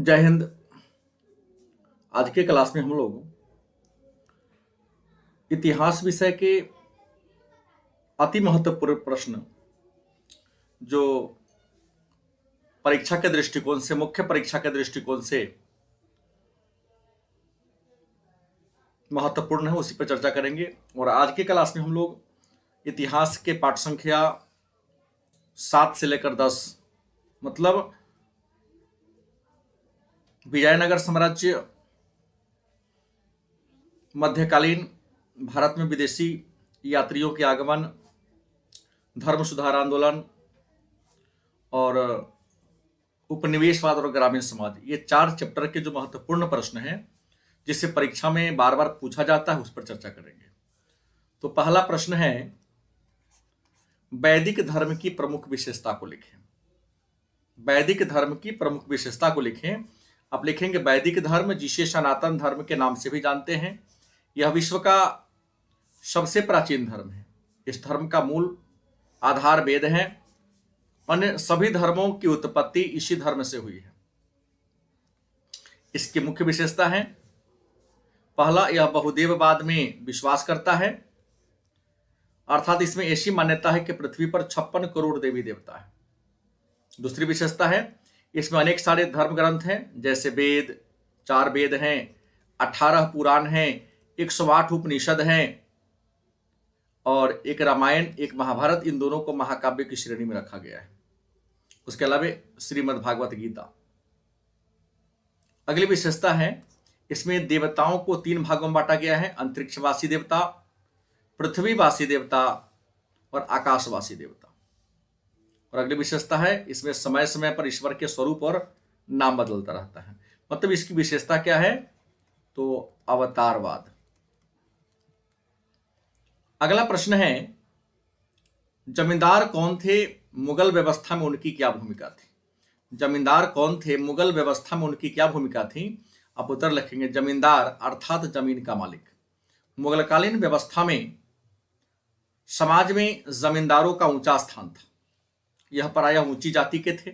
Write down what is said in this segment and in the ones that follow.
जय हिंद। आज के क्लास में हम लोग इतिहास विषय के अति महत्वपूर्ण प्रश्न जो परीक्षा के दृष्टिकोण से, मुख्य परीक्षा के दृष्टिकोण से महत्वपूर्ण है, उसी पर चर्चा करेंगे। और आज के क्लास में हम लोग इतिहास के पाठ संख्या 7 से लेकर 10 मतलब विजयनगर साम्राज्य, मध्यकालीन भारत में विदेशी यात्रियों के आगमन, धर्म सुधार आंदोलन और उपनिवेशवाद और ग्रामीण समाज, ये 4 चैप्टर के जो महत्वपूर्ण प्रश्न हैं जिसे परीक्षा में बार बार पूछा जाता है, उस पर चर्चा करेंगे। तो पहला प्रश्न है, वैदिक धर्म की प्रमुख विशेषता को लिखें। वैदिक धर्म की प्रमुख विशेषता को लिखें। आप लिखेंगे वैदिक धर्म, जिसे सनातन धर्म के नाम से भी जानते हैं। यह विश्व का सबसे प्राचीन धर्म है। इस धर्म का मूल आधार वेद है। अन्य सभी धर्मों की उत्पत्ति इसी धर्म से हुई है। इसकी मुख्य विशेषता है, पहला, यह बहुदेववाद में विश्वास करता है, अर्थात इसमें ऐसी मान्यता है कि पृथ्वी पर 56 करोड़ देवी देवता है। दूसरी विशेषता है, इसमें अनेक सारे धर्म ग्रंथ हैं, जैसे वेद, 4 वेद हैं, 18 पुराण हैं, 108 उपनिषद हैं और एक रामायण, एक महाभारत। इन दोनों को महाकाव्य की श्रेणी में रखा गया है। उसके अलावा श्रीमद् भागवत गीता। अगली विशेषता है, इसमें देवताओं को 3 भागों में बांटा गया है, अंतरिक्षवासी देवता, पृथ्वीवासी देवता और आकाशवासी देवता। और अगली विशेषता है, इसमें समय समय पर ईश्वर के स्वरूप और नाम बदलता रहता है। मतलब इसकी विशेषता क्या है, तो अवतारवाद। अगला प्रश्न है, जमींदार कौन थे, मुगल व्यवस्था में उनकी क्या भूमिका थी। जमींदार कौन थे, मुगल व्यवस्था में उनकी क्या भूमिका थी। आप उत्तर लिखेंगे, जमींदार अर्थात जमीन का मालिक। मुगलकालीन व्यवस्था में समाज में जमींदारों का ऊंचा स्थान था। यह प्रायः ऊंची जाति के थे।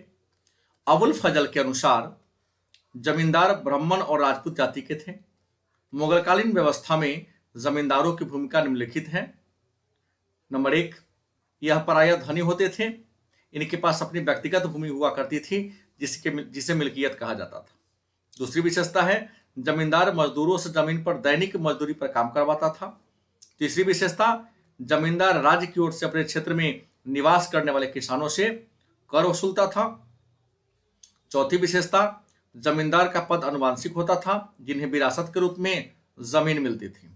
अबुल फजल के अनुसार जमींदार ब्राह्मण और राजपूत जाति के थे। मुगलकालीन व्यवस्था में जमींदारों की भूमिका निम्नलिखित है। नंबर 1, यह प्रायः धनी होते थे। इनके पास अपनी व्यक्तिगत भूमि हुआ करती थी, जिसे मिल्कियत कहा जाता था। दूसरी विशेषता है, जमींदार मजदूरों से जमीन पर दैनिक मजदूरी पर काम करवाता था। तीसरी विशेषता, जमींदार राज्य की ओर से अपने क्षेत्र में निवास करने वाले किसानों से कर वसूलता था। चौथी विशेषता, जमींदार का पद अनुवांशिक होता था, जिन्हें विरासत के रूप में जमीन मिलती थी।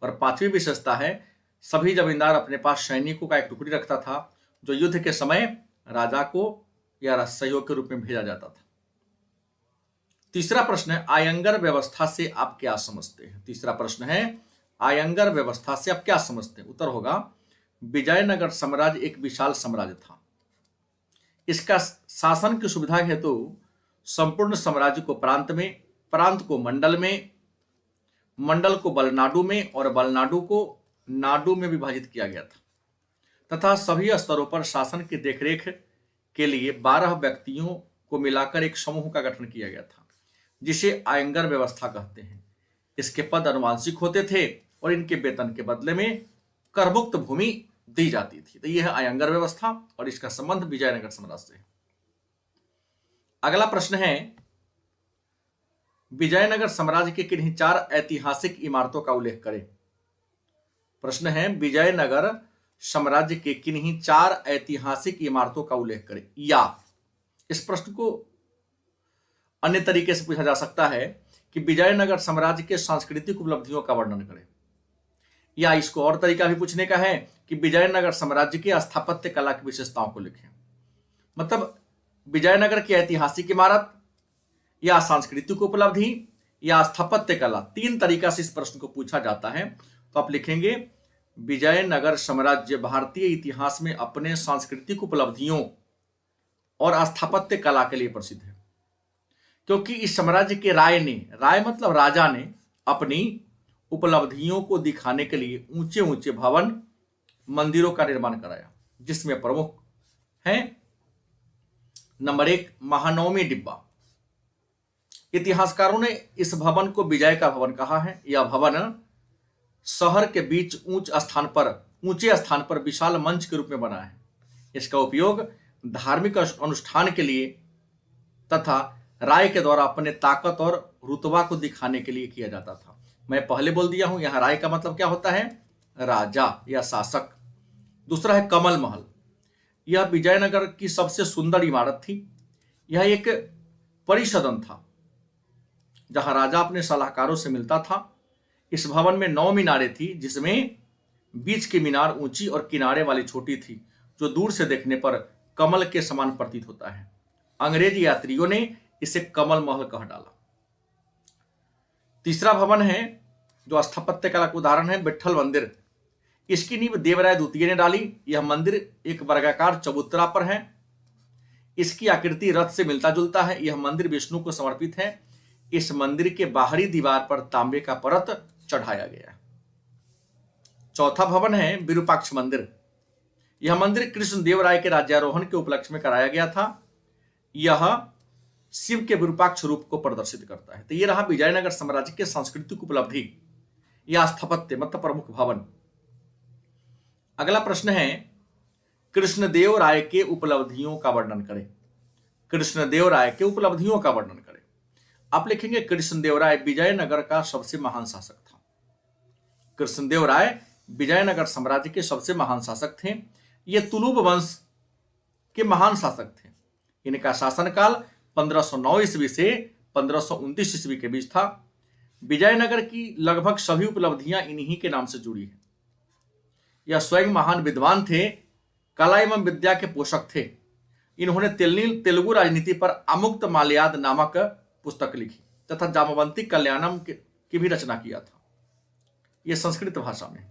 और 5वीं विशेषता है, सभी जमींदार अपने पास सैनिकों का एक टुकड़ी रखता था, जो युद्ध के समय राजा को या सहयोग के रूप में भेजा जाता था। तीसरा प्रश्न है, आयंगर व्यवस्था से आप क्या समझते हैं। तीसरा प्रश्न है, आयंगर व्यवस्था से आप क्या समझते हैं। उत्तर होगा, विजयनगर साम्राज्य एक विशाल साम्राज्य था। इसका शासन की सुविधा हेतु संपूर्ण साम्राज्य को प्रांत में, प्रांत को मंडल में, मंडल को बलनाडु में और बलनाडु को नाडु में विभाजित किया गया था तथा सभी स्तरों पर शासन की देखरेख के लिए 12 व्यक्तियों को मिलाकर एक समूह का गठन किया गया था, जिसे आयंगर व्यवस्था कहते हैं। इसके पद अनुवांशिक होते थे और इनके वेतन के बदले में करमुक्त भूमि दी जाती थी। तो यह है आयंगर व्यवस्था और इसका संबंध विजयनगर साम्राज्य से है। अगला प्रश्न है, विजयनगर साम्राज्य के किन्हीं 4 ऐतिहासिक इमारतों का उल्लेख करें। प्रश्न है, विजयनगर साम्राज्य के किन्हीं 4 ऐतिहासिक इमारतों का उल्लेख करें। या इस प्रश्न को अन्य तरीके से पूछा जा सकता है कि विजयनगर साम्राज्य के सांस्कृतिक उपलब्धियों का वर्णन करें। या इसको और तरीका भी पूछने का है कि विजयनगर साम्राज्य की स्थापत्य कला की विशेषताओं को लिखें। मतलब विजयनगर की ऐतिहासिक इमारत या सांस्कृतिक उपलब्धि या स्थापत्य कला, 3 तरीका से इस प्रश्न को पूछा जाता है। तो आप लिखेंगे, विजयनगर साम्राज्य भारतीय इतिहास में अपने सांस्कृतिक उपलब्धियों और स्थापत्य कला के लिए प्रसिद्ध है, क्योंकि इस साम्राज्य के राय मतलब राजा ने अपनी उपलब्धियों को दिखाने के लिए ऊंचे ऊंचे भवन, मंदिरों का निर्माण कराया, जिसमें प्रमुख हैं नंबर 1 महानवमी डिब्बा, इतिहासकारों ने इस भवन को विजय का भवन कहा है। यह भवन शहर के बीच ऊंचे स्थान पर विशाल मंच के रूप में बना है। इसका उपयोग धार्मिक अनुष्ठान के लिए तथा राय के द्वारा अपने ताकत और रुतबा को दिखाने के लिए किया जाता था। मैं पहले बोल दिया हूं, यहां राय का मतलब क्या होता है? राजा या शासक। दूसरा है कमल महल। यह विजयनगर की सबसे सुंदर इमारत थी। यह एक परिसदन था जहां राजा अपने सलाहकारों से मिलता था। इस भवन में 9 मीनारें थी, जिसमें बीच की मीनार ऊंची और किनारे वाली छोटी थी, जो दूर से देखने पर कमल के समान प्रतीत होता है। अंग्रेज यात्रियों ने इसे कमल महल कह डाला। तीसरा भवन है जो स्थापत्य कला का उदाहरण है, विट्ठल मंदिर। इसकी नींव देवराय द्वितीय ने डाली। यह मंदिर एक वर्गाकार चबूतरा पर है। इसकी आकृति रथ से मिलता जुलता है। यह मंदिर विष्णु को समर्पित है। इस मंदिर के बाहरी दीवार पर तांबे का परत चढ़ाया गया है। चौथा भवन है विरूपाक्ष मंदिर। यह मंदिर कृष्णदेव राय के राज्यारोहण के उपलक्ष्य में कराया गया था। यह शिव के विरूपाक्ष रूप को प्रदर्शित करता है। तो यह रहा विजयनगर साम्राज्य के सांस्कृतिक उपलब्धि या स्थापत्य मतलब प्रमुख भवन। अगला प्रश्न है कृष्णदेव राय के उपलब्धियों का वर्णन करें। कृष्णदेव राय के उपलब्धियों का वर्णन करें। आप लिखेंगे कृष्णदेव राय विजयनगर का सबसे महान शासक था। कृष्णदेव राय विजयनगर साम्राज्य के सबसे महान शासक थे। ये तुलुब वंश के महान शासक थे। इनका शासनकाल 1509 ईस्वी से 1529 ईस्वी के बीच था। विजयनगर की लगभग सभी उपलब्धियां इन्हीं के नाम से जुड़ी हैं। यह स्वयं महान विद्वान थे, कला एवं विद्या के पोषक थे। इन्होंने तेलुगु राजनीति पर अमुक्त माल्याद नामक पुस्तक लिखी तथा जामवंती कल्याणम की भी रचना किया था। यह संस्कृत भाषा में।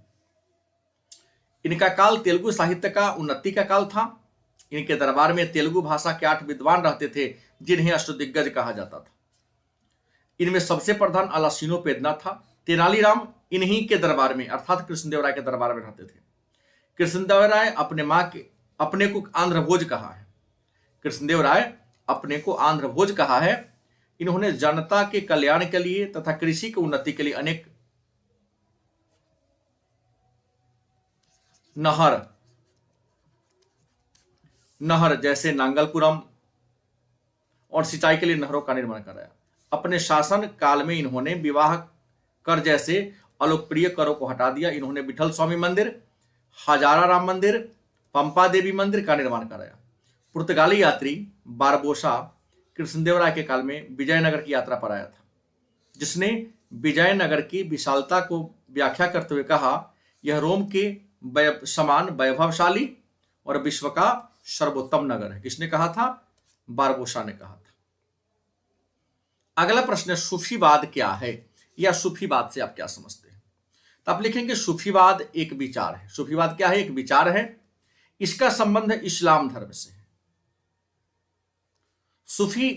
इनका काल तेलुगु साहित्य का उन्नति का काल था। इनके दरबार में तेलुगु भाषा के 8 विद्वान रहते थे, जिन्हें अष्टदिग्गज कहा जाता था। इनमें सबसे प्रधान अलासीनो पेदना था। तेनालीराम इन्हीं के दरबार में अर्थात कृष्णदेव राय के दरबार में रहते थे। कृष्णदेव राय अपने को आंध्रभोज कहा है। कृष्णदेव राय अपने को आंध्रभोज कहा है। इन्होंने जनता के कल्याण के लिए तथा कृषि की उन्नति के लिए अनेक नहर जैसे नांगलपुरम और सिंचाई के लिए नहरों का निर्माण कराया। अपने शासन काल में इन्होंने विवाह कर जैसे अलोकप्रिय करों को हटा दिया। इन्होंने विठल स्वामी मंदिर, हजारा राम मंदिर, पंपा देवी मंदिर का निर्माण कराया। पुर्तगाली यात्री बारबोसा कृष्णदेव राय के काल में विजयनगर की यात्रा पर आया था, जिसने विजयनगर की विशालता को व्याख्या करते हुए कहा, यह रोम के समान वैभवशाली और विश्व का सर्वोत्तम नगर है। किसने कहा था? बारबोसा ने कहा था। अगला प्रश्न है सूफीवाद क्या है या सूफीवाद से आप क्या समझते हैं? तो आप लिखेंगे सूफीवाद एक विचार है। सूफीवाद क्या है? एक विचार है। इसका संबंध इस्लाम धर्म से है। सूफी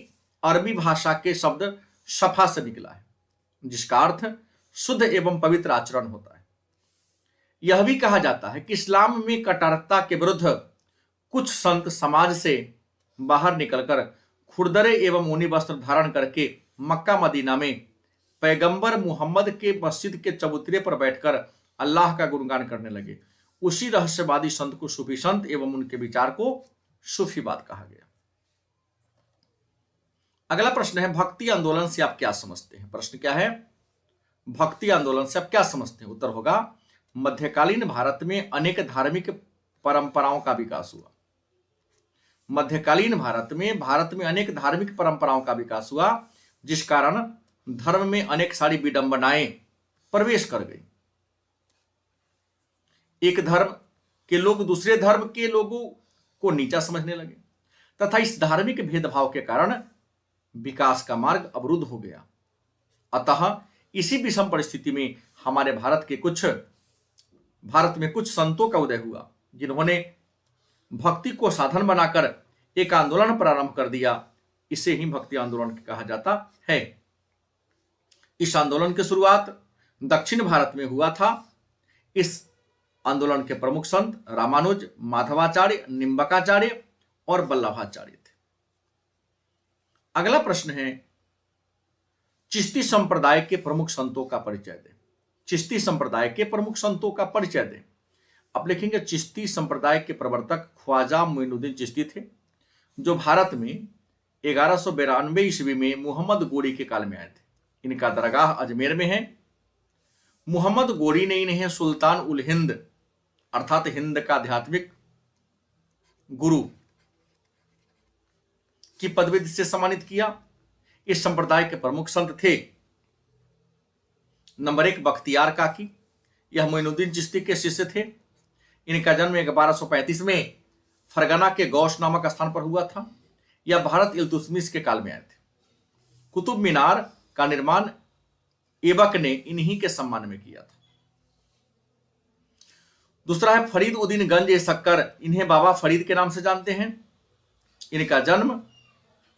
अरबी भाषा के शब्द सफा से निकला है, जिसका अर्थ शुद्ध एवं पवित्र आचरण होता है। यह भी कहा जाता है कि इस्लाम में कट्टरता के विरुद्ध कुछ संत समाज से बाहर निकलकर खुरदरे एवं ऊनी वस्त्र धारण करके मक्का मदीना में पैगंबर मुहम्मद के मस्जिद के चबूतरे पर बैठकर अल्लाह का गुणगान करने लगे। उसी रहस्यवादी संत को सूफी संत एवं उनके विचार को सूफीवाद कहा गया। अगला प्रश्न है भक्ति आंदोलन से आप क्या समझते हैं? प्रश्न क्या है? भक्ति आंदोलन से आप क्या समझते हैं? उत्तर होगा मध्यकालीन भारत में अनेक धार्मिक परंपराओं का विकास हुआ। मध्यकालीन भारत में अनेक धार्मिक परंपराओं का विकास हुआ, जिस कारण धर्म में अनेक सारी विडंबनाएं प्रवेश कर गई। एक धर्म के लोग दूसरे धर्म के लोगों को नीचा समझने लगे तथा इस धार्मिक भेदभाव के कारण विकास का मार्ग अवरुद्ध हो गया। अतः इसी विषम परिस्थिति में हमारे भारत में कुछ संतों का उदय हुआ, जिन्होंने भक्ति को साधन बनाकर एक आंदोलन प्रारंभ कर दिया। इसे ही भक्ति आंदोलन कहा जाता है। इस आंदोलन की शुरुआत दक्षिण भारत में हुआ था। इस आंदोलन के प्रमुख संत रामानुज, माधवाचार्य, निम्बकाचार्य और वल्लभाचार्य थे। अगला प्रश्न है चिश्ती संप्रदाय के प्रमुख संतों का परिचय दें। चिश्ती संप्रदाय के प्रमुख संतों का परिचय दें। अब लिखेंगे चिश्ती संप्रदाय के प्रवर्तक ख्वाजा मोइनुद्दीन चिश्ती थे, जो भारत में 1192 ईस्वी में मोहम्मद गोरी के काल में आए थे। इनका दरगाह अजमेर में है। मोहम्मद गोरी ने इन्हें सुल्तान उल हिंद अर्थात हिंद का आध्यात्मिक गुरु की पदवी से सम्मानित किया। इस संप्रदाय के प्रमुख संत थे नंबर 1 बख्तियार काकी, यह मोइनुद्दीन चिश्ती के शिष्य थे। इनका जन्म 1235 में फरगना के गौश नामक स्थान पर हुआ था। यह भारत इल्तुतमिश के काल में आए थे। कुतुब मीनार का निर्माण ऐबक ने इन्हीं के सम्मान में किया था। दूसरा है फरीद उद्दीन गंज ए शक्कर, इन्हें बाबा फरीद के नाम से जानते हैं। इनका जन्म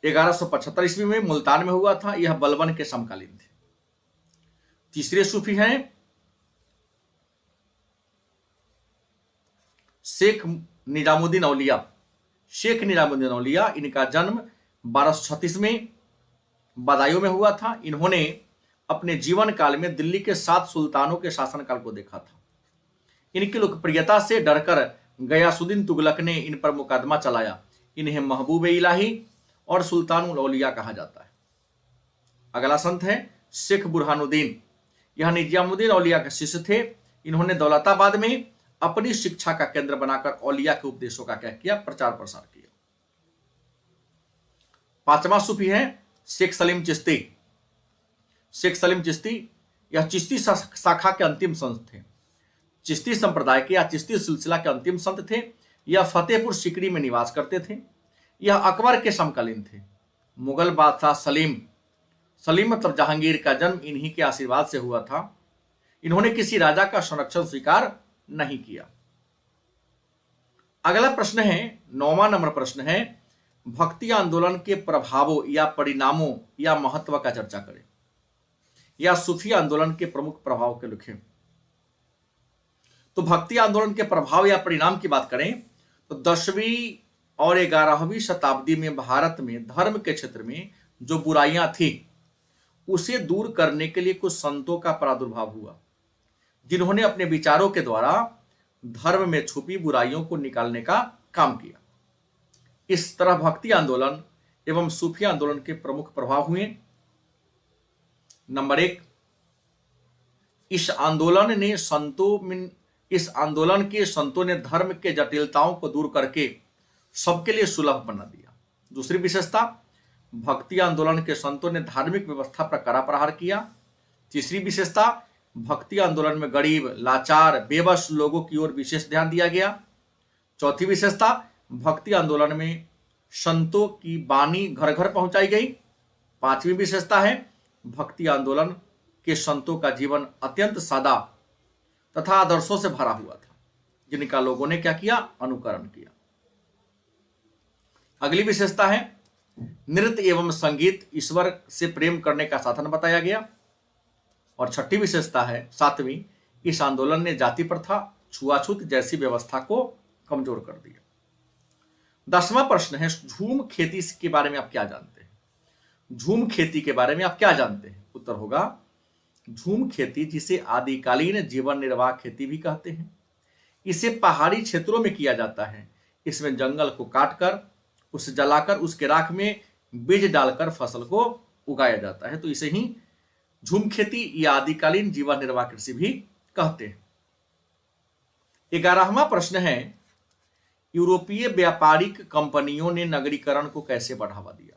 1175 ईस्वी में मुल्तान में हुआ था। यह बलबन के समकालीन थे। तीसरे सूफी हैं शेख निजामुद्दीन औलिया। शेख निजामुद्दीन औलिया, इनका जन्म 1236 में बदायूं में हुआ था। इन्होंने अपने जीवन काल में दिल्ली के 7 सुल्तानों के शासनकाल को देखा था। इनकी लोकप्रियता से डरकर गयासुद्दीन तुगलक ने इन पर मुकदमा चलाया। इन्हें महबूब इलाही और सुल्तानुल औलिया कहा जाता है। अगला संत है शेख बुरहानुद्दीन। यह निजामुद्दीन औलिया के शिष्य थे। इन्होंने दौलताबाद में अपनी शिक्षा का केंद्र बनाकर औलिया के उपदेशों का क्या किया, प्रचार प्रसार किया। पांचवा सूफी है शेख सलीम चिश्ती। शेख सलीम चिश्ती यह चिश्ती शाखा के अंतिम संत थे। चिश्ती संप्रदाय के या चिश्ती सिलसिला के अंतिम संत थे। यह फतेहपुर सिकरी में निवास करते थे। यह अकबर के समकालीन थे। मुगल बादशाह सलीम मतलब जहांगीर का जन्म इन्हीं के आशीर्वाद से हुआ था। इन्होंने किसी राजा का संरक्षण स्वीकार नहीं किया। अगला प्रश्न है 9वां नंबर प्रश्न है भक्ति आंदोलन के प्रभावों या परिणामों या महत्व का चर्चा करें, या सूफी आंदोलन के प्रमुख प्रभाव के लिखें। तो भक्ति आंदोलन के प्रभाव या परिणाम की बात करें तो 10वीं और 11वीं शताब्दी में भारत में धर्म के क्षेत्र में जो बुराइयां थी उसे दूर करने के लिए कुछ संतों का प्रादुर्भाव हुआ, जिन्होंने अपने विचारों के द्वारा धर्म में छुपी बुराइयों को निकालने का काम किया। इस तरह भक्ति आंदोलन एवं सूफी आंदोलन के प्रमुख प्रभाव हुए। नंबर 1, इस आंदोलन के संतों ने धर्म के जटिलताओं को दूर करके सबके लिए सुलभ बना दिया। दूसरी विशेषता, भक्ति आंदोलन के संतों ने धार्मिक व्यवस्था पर कड़ा प्रहार किया। तीसरी विशेषता, भक्ति आंदोलन में गरीब, लाचार, बेबस लोगों की ओर विशेष ध्यान दिया गया। चौथी विशेषता, भक्ति आंदोलन में संतों की वाणी घर घर पहुंचाई गई। पांचवी विशेषता है भक्ति आंदोलन के संतों का जीवन अत्यंत सादा तथा आदर्शों से भरा हुआ था, जिनका लोगों ने क्या किया, अनुकरण किया। अगली विशेषता है नृत्य एवं संगीत ईश्वर से प्रेम करने का साधन बताया गया। और छठी विशेषता है 7वीं, इस आंदोलन ने जाति प्रथा, छुआछूत जैसी व्यवस्था को कमजोर कर दिया। 10वां प्रश्न है झूम खेती के बारे में आप क्या जानते हैं? झूम खेती के बारे में आप क्या जानते हैं? उत्तर होगा झूम खेती, जिसे आदिकालीन जीवन निर्वाह खेती भी कहते हैं, इसे पहाड़ी क्षेत्रों में किया जाता है। इसमें जंगल को काटकर उसे जलाकर उसके राख में बीज डालकर फसल को उगाया जाता है, तो इसे ही झूम खेती या आदिकालीन जीवन निर्वाह कृषि भी कहते हैं। 11वां प्रश्न है यूरोपीय व्यापारिक कंपनियों ने नगरीकरण को कैसे बढ़ावा दिया?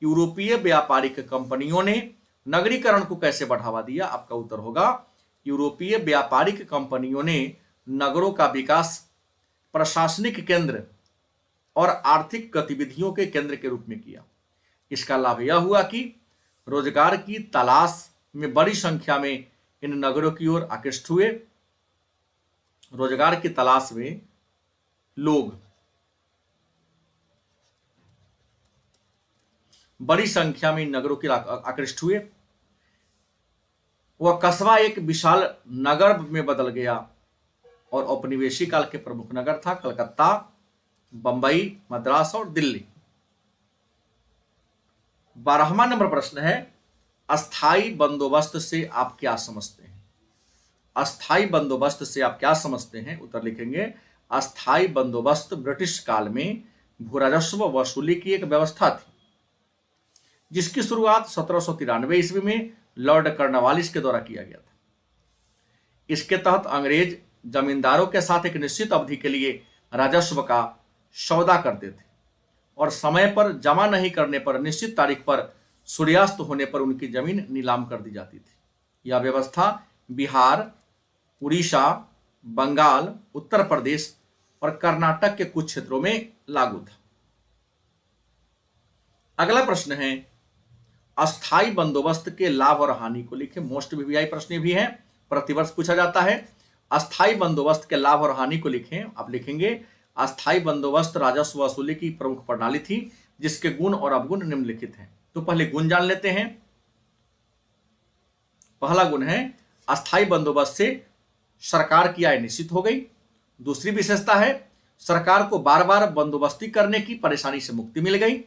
यूरोपीय व्यापारिक कंपनियों ने नगरीकरण को कैसे बढ़ावा दिया? आपका उत्तर होगा यूरोपीय व्यापारिक कंपनियों ने नगरों का विकास प्रशासनिक केंद्र और आर्थिक गतिविधियों के केंद्र के रूप में किया। इसका लाभ यह हुआ कि रोजगार की तलाश में बड़ी संख्या में इन नगरों की ओर आकृष्ट हुए। रोजगार की तलाश में लोग बड़ी संख्या में इन नगरों की आकृष्ट हुए। वह कस्बा एक विशाल नगर में बदल गया और औपनिवेशी काल के प्रमुख नगर था कलकत्ता, बंबई, मद्रास और दिल्ली। 12वां नंबर प्रश्न है अस्थाई बंदोबस्त से आप क्या समझते हैं? अस्थाई बंदोबस्त से आप क्या समझते हैं? उत्तर लिखेंगे, अस्थाई बंदोबस्त ब्रिटिश काल में भू राजस्व वसूली की एक व्यवस्था थी, जिसकी शुरुआत 1793 ईस्वी में लॉर्ड कर्नवालिस के द्वारा किया गया था। इसके तहत अंग्रेज जमींदारों के साथ एक निश्चित अवधि के लिए राजस्व का सौदा करते थे और समय पर जमा नहीं करने पर निश्चित तारीख पर सूर्यास्त होने पर उनकी जमीन नीलाम कर दी जाती थी। यह व्यवस्था बिहार, उड़ीसा, बंगाल, उत्तर प्रदेश और कर्नाटक के कुछ क्षेत्रों में लागू था। अगला प्रश्न है, अस्थाई बंदोबस्त के लाभ और हानि को लिखें। मोस्ट वीवीआई प्रश्न भी है, प्रतिवर्ष पूछा जाता है। अस्थाई बंदोबस्त के लाभ और हानि को लिखें। आप लिखेंगे, अस्थाई बंदोबस्त राजस्व वसूली की प्रमुख प्रणाली थी जिसके गुण और अवगुण निम्नलिखित हैं। तो पहले गुण जान लेते हैं। पहला गुण है, अस्थाई बंदोबस्त से सरकार की आय निश्चित हो गई। दूसरी विशेषता है, सरकार को बार बार बंदोबस्ती करने की परेशानी से मुक्ति मिल गई।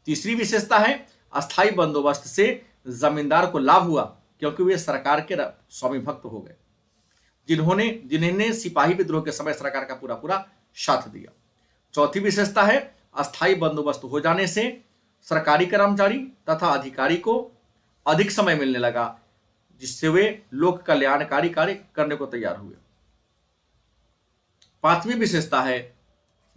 तीसरी विशेषता है, अस्थाई बंदोबस्त से जमींदार को लाभ हुआ क्योंकि वे सरकार के स्वामी भक्त हो गए, जिन्होंने सिपाही विद्रोह के समय सरकार का पूरा पूरा साथ दिया। चौथी विशेषता है, अस्थाई बंदोबस्त हो जाने से सरकारी कर्मचारी तथा अधिकारी को अधिक समय मिलने लगा, जिससे वे लोक कल्याणकारी कार्य करने को तैयार हुए। पांचवी विशेषता है,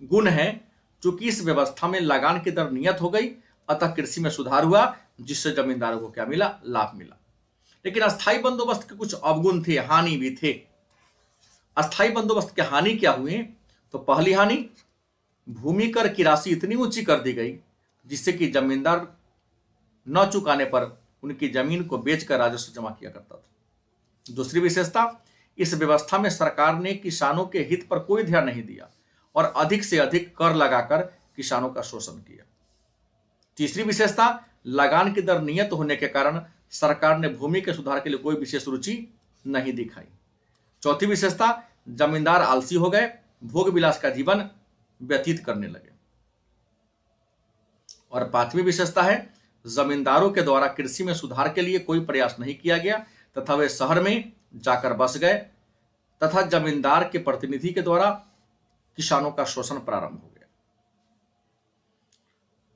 गुण है, चूंकि इस व्यवस्था में लगान की दर नियत हो गई अतः कृषि में सुधार हुआ, जिससे जमींदारों को क्या मिला? लाभ मिला। लेकिन अस्थाई बंदोबस्त के कुछ अवगुण थे, हानि भी थे। अस्थाई बंदोबस्त के हानि क्या हुए? तो पहली हानि, भूमि कर की राशि इतनी ऊंची कर दी गई जिससे कि जमींदार न चुकाने पर उनकी जमीन को बेचकर राजस्व जमा किया करता था। दूसरी विशेषता, इस व्यवस्था में सरकार ने किसानों के हित पर कोई ध्यान नहीं दिया और अधिक से अधिक कर लगाकर किसानों का शोषण किया। तीसरी विशेषता, लगान की दर नियत होने के कारण सरकार ने भूमि के सुधार के लिए कोई विशेष रुचि नहीं दिखाई। चौथी विशेषता, जमींदार आलसी हो गए, भोग विलास का जीवन व्यतीत करने लगे। और पांचवी विशेषता है, जमींदारों के द्वारा कृषि में सुधार के लिए कोई प्रयास नहीं किया गया तथा वे शहर में जाकर बस गए तथा जमींदार के प्रतिनिधि के द्वारा किसानों का शोषण प्रारंभ हो गया।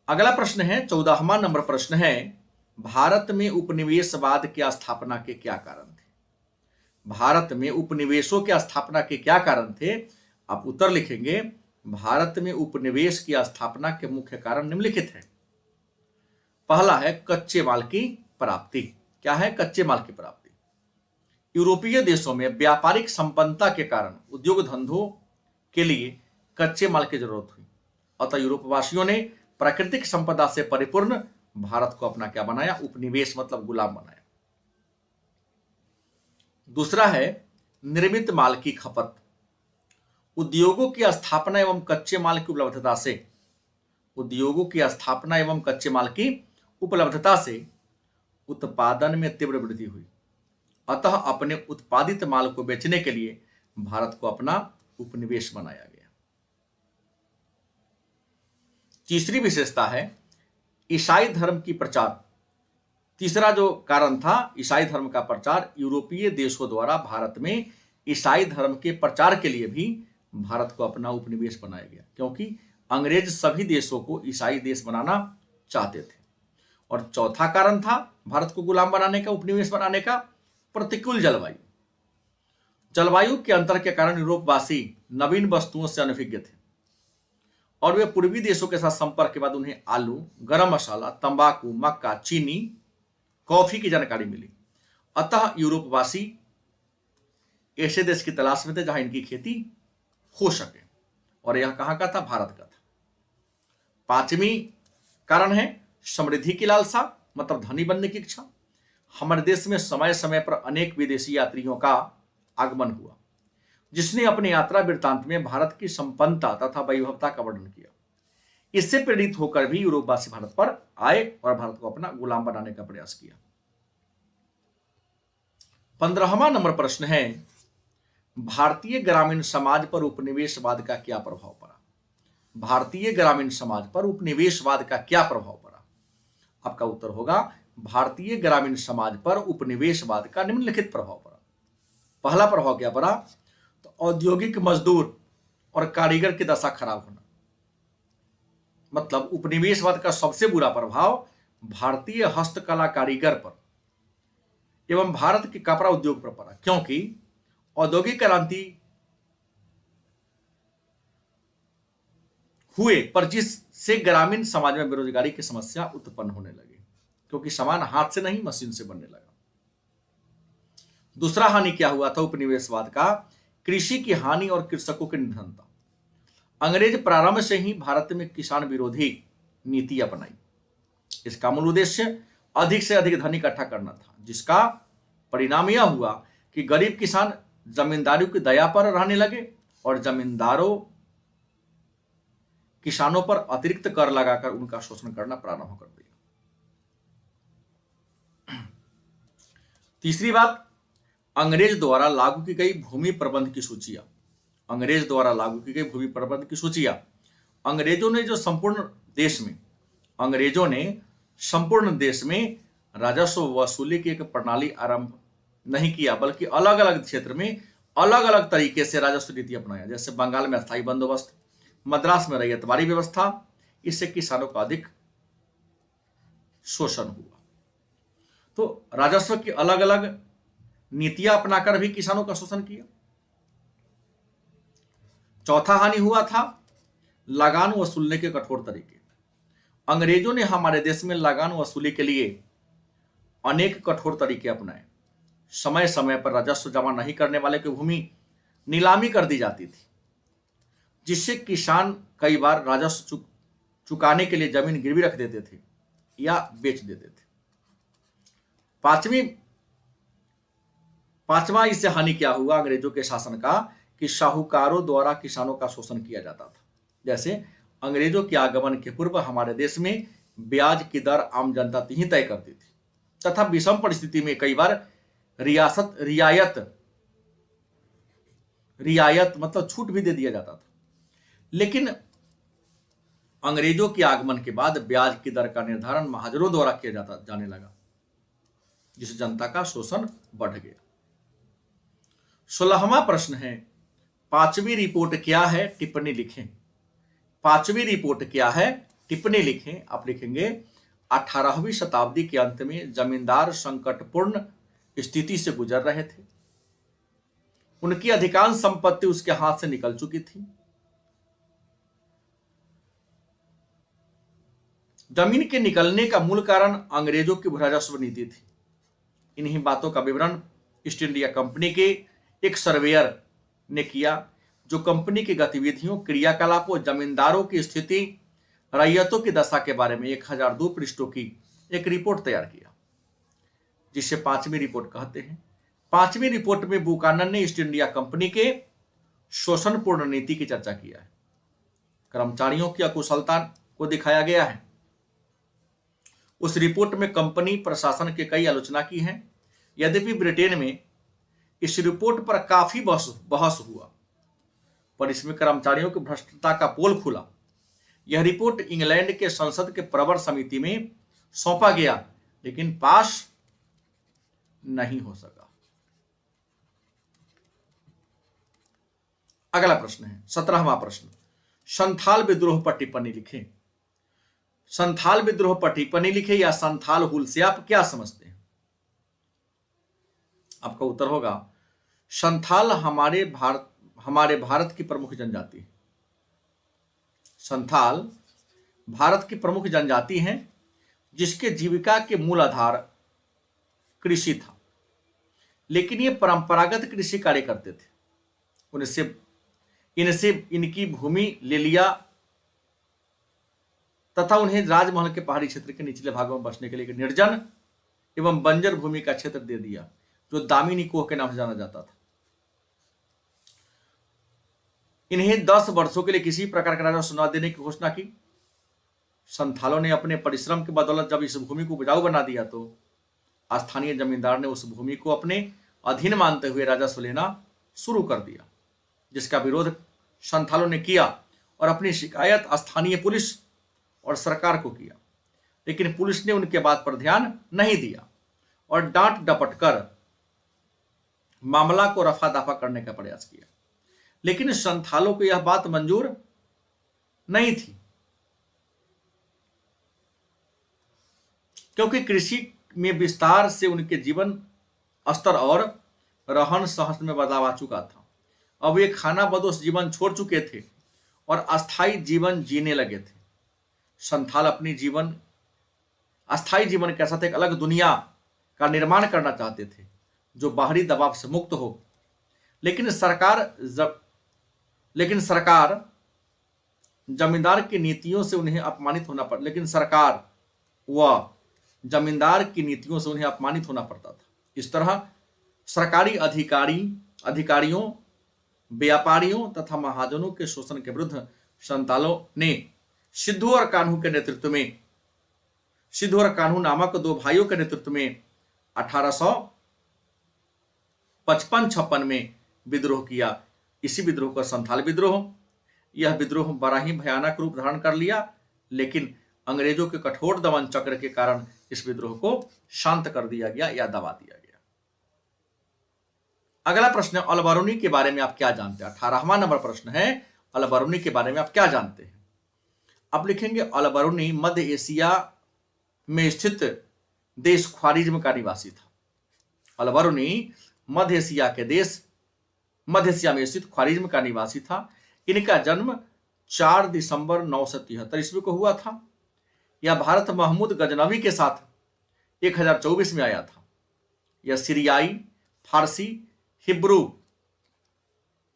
अगला प्रश्न है, 14वां नंबर प्रश्न है, भारत में उपनिवेशवाद की स्थापना के क्या कारण थे? भारत में उपनिवेशों की स्थापना के क्या कारण थे? आप उत्तर लिखेंगे, भारत में उपनिवेश की स्थापना के मुख्य कारण निम्नलिखित हैं। पहला है कच्चे माल की प्राप्ति। क्या है? कच्चे माल की प्राप्ति। यूरोपीय देशों में व्यापारिक संपन्नता के कारण उद्योग धंधों के लिए कच्चे माल की जरूरत हुई, अतः यूरोपवासियों ने प्राकृतिक संपदा से परिपूर्ण भारत को अपना क्या बनाया? उपनिवेश मतलब गुलाम बनाया। दूसरा है निर्मित माल की खपत। उद्योगों की स्थापना एवं कच्चे माल की उपलब्धता से उत्पादन में तीव्र वृद्धि हुई, अतः अपने उत्पादित माल को बेचने के लिए भारत को अपना उपनिवेश बनाया गया। तीसरी विशेषता है ईसाई धर्म की प्रचार। तीसरा जो कारण था ईसाई धर्म का प्रचार, यूरोपीय देशों द्वारा भारत में ईसाई धर्म के प्रचार के लिए भी भारत को अपना उपनिवेश बनाया गया, क्योंकि अंग्रेज सभी देशों को ईसाई देश बनाना चाहते थे। और चौथा कारण था भारत को गुलाम बनाने का, उपनिवेश बनाने का, प्रतिकूल जलवायु। जलवायु के अंतर के कारण यूरोपवासी नवीन वस्तुओं से अनभिज्ञ थे और वे पूर्वी देशों के साथ संपर्क के बाद उन्हें आलू, गरम मसाला, तंबाकू, मक्का, चीनी, कॉफी की जानकारी मिली। अतः यूरोपवासी ऐसे देश की तलाश में थे जहां इनकी खेती हो सके, और यह कहां का था? भारत का था। पांचवी कारण है समृद्धि की लालसा, मतलब धनी बनने की इच्छा। हमारे देश में समय समय पर अनेक विदेशी यात्रियों का आगमन हुआ, जिसने अपने यात्रा वृत्तांत में भारत की संपन्नता तथा वैभवता का वर्णन किया। इससे प्रेरित होकर भी यूरोपवासी भारत पर आए और भारत को अपना गुलाम बनाने का प्रयास किया। 15वां नंबर प्रश्न है, भारतीय ग्रामीण समाज पर उपनिवेशवाद का क्या प्रभाव पड़ा? भारतीय ग्रामीण समाज पर उपनिवेशवाद का क्या प्रभाव पड़ा? आपका उत्तर होगा भारतीय ग्रामीण समाज पर उपनिवेशवाद का निम्नलिखित प्रभाव पड़ा। पहला प्रभाव क्या पड़ा? तो औद्योगिक मजदूर और कारीगर की दशा खराब होना। मतलब उपनिवेशवाद का सबसे बुरा प्रभाव भारतीय हस्तकला कारीगर पर एवं भारत के कपड़ा उद्योग पर पड़ा, क्योंकि औद्योगिक क्रांति हुए पर जिससे ग्रामीण समाज में बेरोजगारी की समस्या उत्पन्न होने लगी, क्योंकि सामान हाथ से नहीं मशीन से बनने लगा। दूसरा हानि क्या हुआ था उपनिवेशवाद का? कृषि की हानि और कृषकों की निधनता। अंग्रेज प्रारंभ से ही भारत में किसान विरोधी नीति अपनाई। इसका मूल उद्देश्य अधिक से अधिक धन इकट्ठा करना था, जिसका परिणाम यह हुआ कि गरीब किसान जमींदारों की दया पर रहने लगे और जमींदारों किसानों पर अतिरिक्त कर लगाकर उनका शोषण करना प्रारंभ कर दिया। तीसरी बात, अंग्रेज द्वारा लागू की गई भूमि प्रबंध की सूचियां। अंग्रेज द्वारा लागू की गई भूमि प्रबंध की सूचियां। अंग्रेजों ने संपूर्ण देश में राजस्व वसूली की एक प्रणाली आरंभ नहीं किया, बल्कि अलग अलग क्षेत्र में अलग अलग तरीके से राजस्व नीति अपनाया। जैसे बंगाल में अस्थायी बंदोबस्त, मद्रास में रैयतवाड़ी व्यवस्था। इससे किसानों का अधिक शोषण हुआ। तो राजस्व की अलग अलग नीतियां अपनाकर भी किसानों का शोषण किया। चौथा हानि हुआ था लगान वसूलने के कठोर तरीके। अंग्रेजों ने हमारे देश में लगान वसूली के लिए अनेक कठोर तरीके अपनाए। समय समय पर राजस्व जमा नहीं करने वाले की भूमि नीलामी कर दी जाती थी, जिससे किसान कई बार राजस्व चुकाने के लिए जमीन गिरवी रख देते थे या बेच देते थे। पांचवा इससे हानि क्या हुआ अंग्रेजों के शासन का? कि साहूकारों द्वारा किसानों का शोषण किया जाता था। जैसे अंग्रेजों के आगमन के पूर्व हमारे देश में ब्याज की दर आम जनता ही तय करती थी, तथा विषम परिस्थिति में कई बार रियायत मतलब छूट भी दे दिया जाता था। लेकिन अंग्रेजों के आगमन के बाद ब्याज की दर का निर्धारण महाजनों द्वारा किया जाने लगा, जिससे जनता का शोषण बढ़ गया। 16वां प्रश्न है, पांचवी रिपोर्ट क्या है? टिप्पणी लिखें। पांचवी रिपोर्ट क्या है? टिप्पणी लिखें। आप लिखेंगे 18वीं शताब्दी के अंत में जमींदार संकटपूर्ण स्थिति से गुजर रहे थे। उनकी अधिकांश संपत्ति उसके हाथ से निकल चुकी थी। जमीन के निकलने का मूल कारण अंग्रेजों की राजस्व नीति थी। इन्हीं बातों का विवरण ईस्ट इंडिया कंपनी के एक सर्वेयर ने किया, जो कंपनी की गतिविधियों, क्रियाकलापों, जमींदारों की स्थिति, रैयतों की दशा के बारे में 1002 पृष्ठों की एक रिपोर्ट तैयार किया, जिसे पांचवी रिपोर्ट कहते हैं। पांचवी रिपोर्ट में बुकानन ने ईस्ट इंडिया कंपनी के शोषणपूर्ण नीति की चर्चा किया है। कर्मचारियों की अकुशलता को दिखाया गया है। उस रिपोर्ट में कंपनी प्रशासन के कई आलोचना की है। यद्यपि ब्रिटेन में इस रिपोर्ट पर काफी बहस हुआ, पर इसमें कर्मचारियों की भ्रष्टता का पोल खुला। यह रिपोर्ट इंग्लैंड के संसद के प्रवर समिति में सौंपा गया, लेकिन पास नहीं हो सका। अगला प्रश्न है 17वां प्रश्न, संथाल विद्रोह पर टिप्पणी लिखें। संथाल विद्रोह पर टिप्पणी लिखें या संथाल हुल से आप क्या समझते हैं? आपका उत्तर होगा संथाल हमारे भारत की प्रमुख जनजाति है। संथाल भारत की प्रमुख जनजाति हैं, जिसके जीविका के मूल आधार कृषि था। लेकिन ये परंपरागत कृषि कार्य करते थे। इनसे इनकी भूमि ले लिया तथा उन्हें राजमहल के पहाड़ी क्षेत्र के निचले भागों में बसने के लिए निर्जन एवं बंजर भूमि का क्षेत्र दे दिया, जो दामिनी कोह के नाम से जाना जाता था। इन्हें 10 वर्षों के लिए किसी प्रकार का राजस्व न देने की घोषणा की। संथालों ने अपने परिश्रम की बदौलत जब इस भूमि को उपजाऊ बना दिया, तो स्थानीय जमींदार ने उस भूमि को अपने अधीन मानते हुए राजस्व लेना शुरू कर दिया, जिसका विरोध संथालों ने किया और अपनी शिकायत स्थानीय पुलिस और सरकार को किया। लेकिन पुलिस ने उनके बात पर ध्यान नहीं दिया और डांट डपट कर मामला को रफा दफा करने का प्रयास किया। लेकिन संथालों को यह बात मंजूर नहीं थी, क्योंकि कृषि में विस्तार से उनके जीवन स्तर और रहन सहन में बदलाव आ चुका था। अब वे खानाबदोश जीवन छोड़ चुके थे और अस्थायी जीवन जीने लगे थे। संथाल अपनी अस्थायी जीवन के साथ एक अलग दुनिया का निर्माण करना चाहते थे जो बाहरी दबाव से मुक्त हो। लेकिन सरकार जमींदार की नीतियों से उन्हें अपमानित होना पड़ता था। इस तरह सरकारी अधिकारियों, व्यापारियों तथा महाजनों के शोषण के विरुद्ध संथालों ने सिद्धू और कान्हू नामक दो भाइयों के नेतृत्व में 1855-56 में विद्रोह किया। इसी विद्रोह का संथाल विद्रोह। यह विद्रोह बड़ा ही भयानक रूप धारण कर लिया, लेकिन अंग्रेजों के कठोर दमन चक्र के कारण इस विद्रोह को शांत कर दिया गया या दबा दिया गया। अगला प्रश्न है, अलबरूनी के बारे में आप क्या जानते हैं? 18वां नंबर प्रश्न है, अलबरूनी के बारे में आप क्या जानते हैं? आप लिखेंगे अलबरूनी मध्य एशिया में स्थित देश ख्वारिज्म का निवासी था। अलबरूनी मध्य एशिया में स्थित ख्वारिज्म का निवासी था। इनका जन्म 4 दिसंबर 973 ईस्वी को हुआ था। यह भारत महमूद गजनवी के साथ 1024 में आया था। यह सीरियाई, फारसी, हिब्रू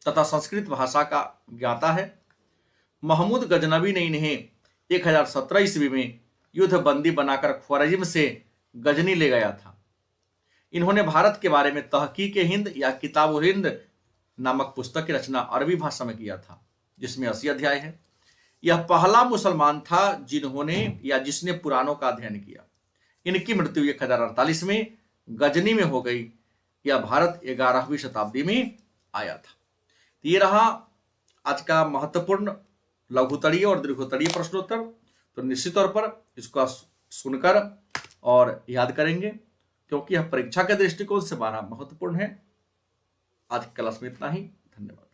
तथा संस्कृत भाषा का ज्ञाता है। महमूद गजनवी ने इन्हें 1017 ईस्वी में युद्ध बंदी बनाकर ख्वारिज्म से गजनी ले गया था। इन्होंने भारत के बारे में तहकीक हिंद या किताब हिंद नामक पुस्तक की रचना अरबी भाषा में किया था, जिसमें 80 अध्याय है। यह पहला मुसलमान था जिसने पुराणों का अध्ययन किया। इनकी मृत्यु 1048 में गजनी में हो गई। यह भारत 11वीं शताब्दी में आया था। ये रहा आज का महत्वपूर्ण लघुतरीय और दीर्घोत्तरीय प्रश्नोत्तर। तो निश्चित तौर पर इसको सुनकर और याद करेंगे, क्योंकि यह परीक्षा के दृष्टिकोण से बड़ा महत्वपूर्ण है। आज की क्लास में इतना ही। धन्यवाद।